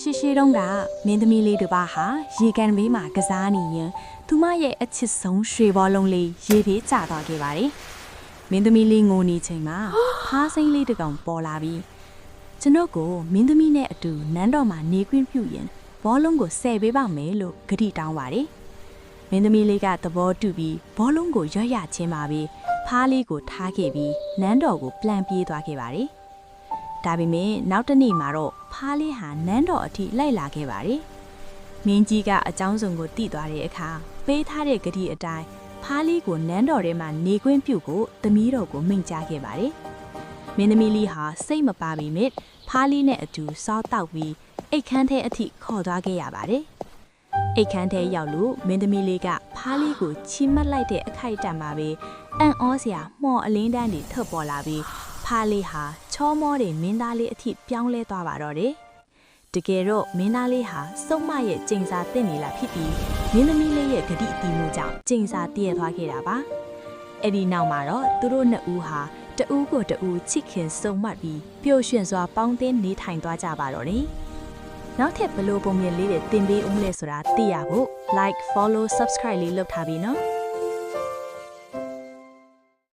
ရှိတုန်းကမင်းသမီးလေးတစ်ပါးဟာရေကန်ဘေးမှာကစားနေရင်သူမရဲ့အချစ်ဆုံးရွှေဘောလုံးလေးရေထဲကျသွားခဲ့ပါတယ်။မင်းသမီးလေးငိုနေချိန်မှာဖားစိမ့်လေးတစ်ကောင်ပေါ်လာပြီးကျွန်တော်ကိုမင်းသမီးနဲ့အတူနန်းတော်မှာနေခွင့်ပြုရင်ဘောလုံးကိုဆယ်ပေးပါမယ်လို့ဂတိတောင်းပါတယ်။မင်းသမီးလေးကသဘောတူပြီးဘောလုံးကိုရွတ်ရချင်းပါပြီးဖားလေးကိုထားခဲ့ပြီးနန်းတော်ကိုပြန်ပြေးသွားခဲ့ပါတယ်။ဒါပေမဲ့နောက်တစ်နေ့မှာတော့ဖားလေးဟာနန်းတော်အထိလိုက်လာခဲ့ပါတယ်။မင်းကြီးကအကြောင်းစုံကိုသိသွားတဲ့အခါပေးထားတဲ့ဂတိအတိုင်းဖားလေးကိုနန်းတော်ထဲမှာနေခွင့်ပြုဖို့သမီးတော်ကိုမိန့်ကြားခဲ့ပါတယ်။မင်းသမီးလေးဟာစိတ်မပါပေမဲ့ဖားလေးနဲ့အတူစားတောက်ပြီးအိတ်ခမ်းထဲအထိခေါ်သွားခဲ့ရပါတယ်။အိတ်ခမ်းထဲရောက်လို့မင်းသမီးလေးကဖားလေးကိုချီမတ်လိုက်တဲ့အခိုက်အတန့်မှာပဲအံ့ဩစရာမှော်အလင်းတန်းတွေထွက်ပေါ်လာပြီးဖားလေးဟာချောမောတဲ့မင်းသားလေးအထိပြောင်းလဲသွားပါတော့တယ်။တကယ်တော့မင်းသားလေးဟာစုံမရဲ့ကျိန်စာတင့်နေလာဖြစ်ပြီးမင်းသမီးလေးရဲ့ဂတိတီးမှုကြောင့်ကျိန်စာတည့်ရသွားခဲ့တာပါ။အဲ့ဒီနောက်မှာတော့သူတို့နှစ်ဦးဟာတဦးကိုတဦးချစ်ခင်စုံမှတ်ပြီးပျော်ရွှင်စွာပေါင်းသင်းနေထိုင်သွားကြပါတော့တယ်။နောက်ထပ်ဘလို့ပုံမြင်လေးတွေတင်ပေးဦးမလဲဆိုတာသိရဖို့ like follow subscribe လေးလုပ်ထားပြီနော်။